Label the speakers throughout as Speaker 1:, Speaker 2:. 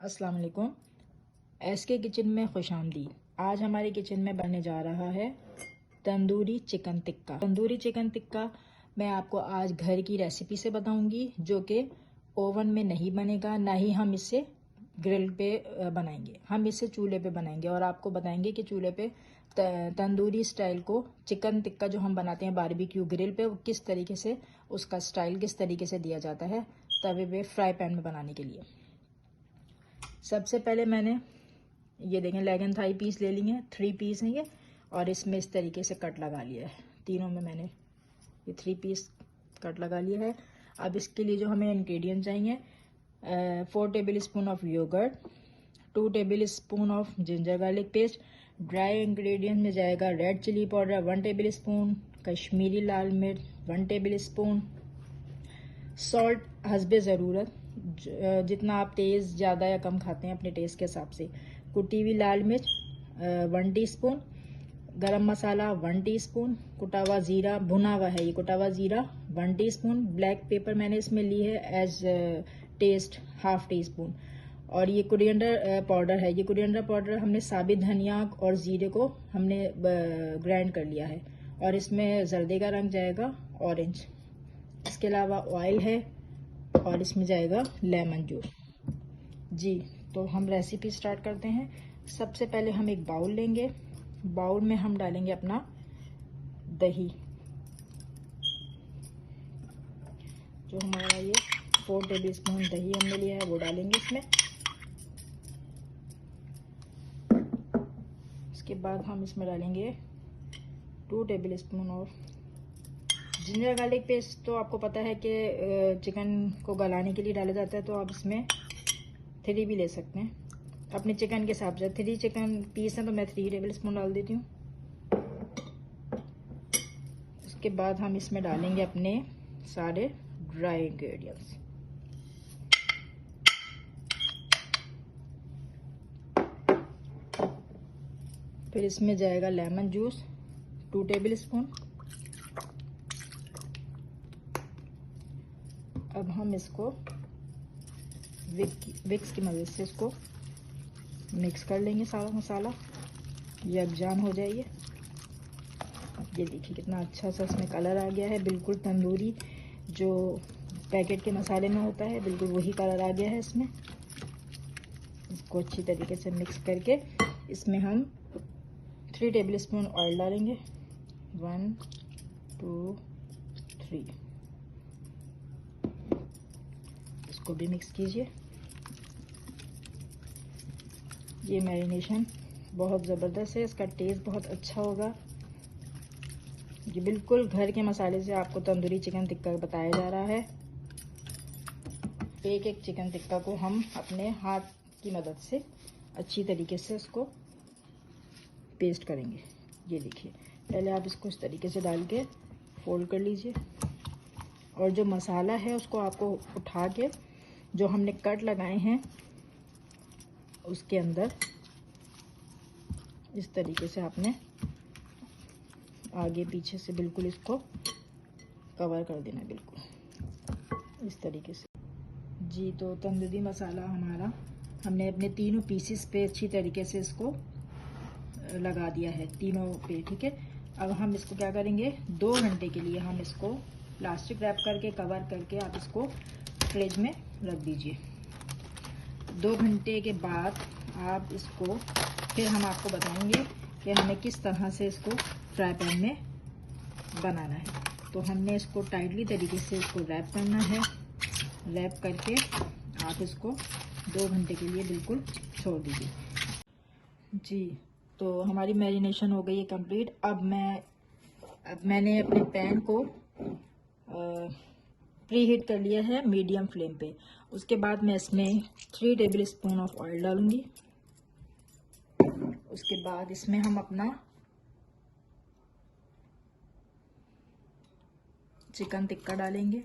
Speaker 1: अस्सलाम वालेकुम। SK kitchen में खुशामदीद। आज हमारे किचन में बनने जा रहा है तंदूरी चिकन टिक्का। तंदूरी चिकन टिक्का मैं आपको आज घर की रेसिपी से बताऊंगी, जो कि ओवन में नहीं बनेगा, ना ही हम इसे ग्रिल पे बनाएंगे। हम इसे चूल्हे पे बनाएंगे और आपको बताएंगे कि चूल्हे पे तंदूरी स्टाइल को चिकन टिक्का जो हम बनाते हैं बारबेक्यू ग्रिल पे, वो किस तरीके से, उसका स्टाइल किस तरीके से दिया जाता है तवे पे फ्राई पैन में बनाने के लिए। सबसे पहले मैंने ये देखें लेग एंड थाई पीस ले लिए हैं, 3 पीस हैं ये, और इसमें इस तरीके से कट लगा लिया है। तीनों में मैंने ये 3 पीस कट लगा लिया है। अब इसके लिए जो हमें इंग्रेडिएंट चाहिए, 4 tablespoon of yoghurt, 2 tablespoon of ginger garlic paste. Dry ingredient में जाएगा red chilli powder 1 tablespoon, Kashmiri लाल मिर्च 1 टेबल स्पून, सॉल्ट हस्बे ज़रूरत, जितना आप तेज़ ज़्यादा या कम खाते हैं अपने टेस्ट के हिसाब से। कुटी हुई लाल मिर्च 1 टीस्पून, गरम मसाला 1 टीस्पून, कुटा हुआ ज़ीरा, भुना हुआ है ये कुटा हुआ ज़ीरा 1 टीस्पून, ब्लैक पेपर मैंने इसमें ली है एज टेस्ट 1/2 टीस्पून, और ये कोरिएंडर पाउडर है। ये कोरिएंडर पाउडर हमने साबित धनिया और ज़ीरे को हमने ग्राइंड कर लिया है, और इसमें जर्दे का रंग जाएगा ऑरेंज। इसके अलावा ऑयल है, और इसमें जाएगा लेमन जूस। जी, तो हम रेसिपी स्टार्ट करते हैं। सबसे पहले हम एक बाउल लेंगे। बाउल में हम डालेंगे अपना दही, जो हमारा ये 4 टेबल स्पून दही हमने लिया है वो डालेंगे इसमें। इसके बाद हम इसमें डालेंगे 2 tablespoon of ginger garlic paste. तो आपको पता है कि चिकन को गलाने के लिए डाला जाता है, तो आप इसमें 3 भी ले सकते हैं अपने चिकन के हिसाब से। 3 चिकन पीस हैं तो मैं 3 टेबल स्पून डाल देती हूँ। उसके बाद हम इसमें डालेंगे अपने सारे ड्राई इंग्रेडिएंट्स। फिर इसमें जाएगा लेमन जूस 2 टेबल स्पून। अब हम इसको विक्स की मदद से इसको मिक्स कर लेंगे, सारा मसाला यकजान हो जाइए। ये देखिए कितना अच्छा सा इसमें कलर आ गया है, बिल्कुल तंदूरी जो पैकेट के मसाले में होता है, बिल्कुल वही कलर आ गया है इसमें। इसको अच्छी तरीके से मिक्स करके इसमें हम 3 टेबल स्पून ऑयल डालेंगे। 1 2 3, इसको भी मिक्स कीजिए। ये मैरिनेशन बहुत ज़बरदस्त है, इसका टेस्ट बहुत अच्छा होगा। ये बिल्कुल घर के मसाले से आपको तंदूरी चिकन टिक्का बताया जा रहा है। एक एक चिकन टिक्का को हम अपने हाथ की मदद से अच्छी तरीके से इसको पेस्ट करेंगे। ये देखिए, पहले आप इसको इस तरीके से डाल के फोल्ड कर लीजिए, और जो मसाला है उसको आपको उठा के जो हमने कट लगाए हैं उसके अंदर इस तरीके से आपने आगे पीछे से बिल्कुल इसको कवर कर देना, बिल्कुल इस तरीके से। जी, तो तंदूरी मसाला हमारा हमने अपने तीनों पीसेस पे अच्छी तरीके से इसको लगा दिया है, तीनों पे, ठीक है। अब हम इसको क्या करेंगे, 2 घंटे के लिए हम इसको प्लास्टिक रैप करके कवर करके आप इसको फ्रिज में रख दीजिए। 2 घंटे के बाद आप इसको फिर हम आपको बताएंगे कि हमें किस तरह से इसको फ्राई पैन में बनाना है। तो हमने इसको टाइटली तरीके से इसको रैप करना है। रैप करके आप इसको 2 घंटे के लिए बिल्कुल छोड़ दीजिए। जी, तो हमारी मैरिनेशन हो गई है कंप्लीट। अब मैंने अपने पैन को प्री हीट कर लिया है मीडियम फ्लेम पे। उसके बाद मैं इसमें 3 टेबल स्पून ऑफ ऑयल डालूंगी। उसके बाद इसमें हम अपना चिकन टिक्का डालेंगे।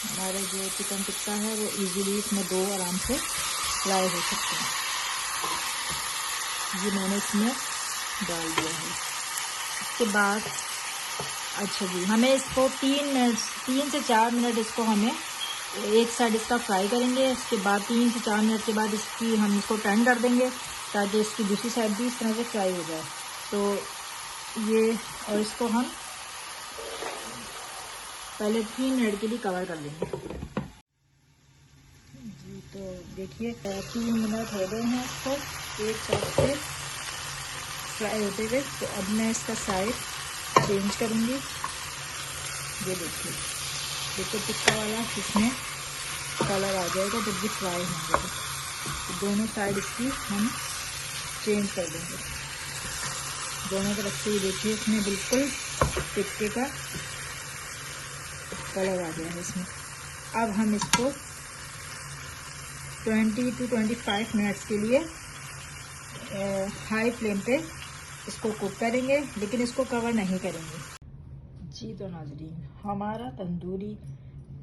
Speaker 1: हमारे जो चिकन टिक्का है वो इजीली इसमें 2 आराम से फ्राई हो सकते हैं। ये मैंने इसमें डाल दिया है। इसके बाद अच्छा जी, हमें इसको 3 से 4 मिनट इसको हमें एक साइड इसका फ्राई करेंगे। इसके बाद 3 से 4 मिनट के बाद इसकी हम इसको टर्न कर देंगे ताकि इसकी दूसरी साइड भी इस तरह से फ्राई हो जाए। तो ये और इसको हम पहले 3 मिनट के लिए कवर कर देंगे जी। तो देखिए 3 मिनट हो गए हैं इसको एक साइड से फ्राई होते हुए। तो अब मैं इसका साइड चेंज करूँगी। ये देखिए टिक्का वाला इसमें कलर आ जाएगा जब भी फ्राई होंगे। तो दोनों साइड इसकी हम चेंज कर देंगे। दोनों तरफ से देखिए इसमें बिल्कुल टिक्के का कलर आ गया है इसमें। अब हम इसको 20 to 25 मिनट्स के लिए हाई फ्लेम पे इसको कुक करेंगे, लेकिन इसको कवर नहीं करेंगे जी। तो नाज़रीन, हमारा तंदूरी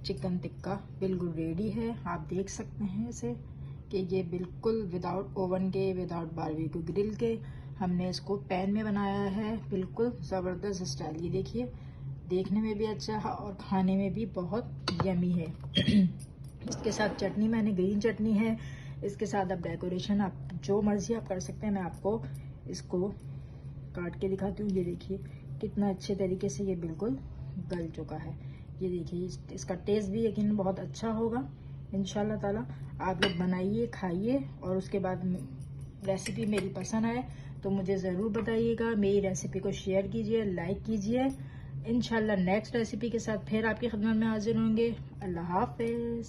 Speaker 1: चिकन टिक्का बिल्कुल रेडी है। आप देख सकते हैं इसे कि ये बिल्कुल विदाउट ओवन के, विदाउट बारबेक्यू ग्रिल के हमने इसको पैन में बनाया है। बिल्कुल ज़बरदस्त स्टाइल। ये देखिए देखने में भी अच्छा है और खाने में भी बहुत यमी है। इसके साथ चटनी मैंने ग्रीन चटनी है। इसके साथ आप डेकोरेशन आप जो मर्जी आप कर सकते हैं। मैं आपको इसको काट के दिखाती हूँ। ये देखिए कितना अच्छे तरीके से ये बिल्कुल गल चुका है। ये देखिए इसका टेस्ट भी यकीन बहुत अच्छा होगा इंशाल्लाह ताला। आप लोग बनाइए, खाइए और उसके बाद रेसिपी मेरी पसंद आए तो मुझे ज़रूर बताइएगा। मेरी रेसिपी को शेयर कीजिए, लाइक कीजिए। इंशाल्लाह नेक्स्ट रेसिपी के साथ फिर आपकी खिदमत में हाजिर होंगे। अल्लाह हाफ़िज़।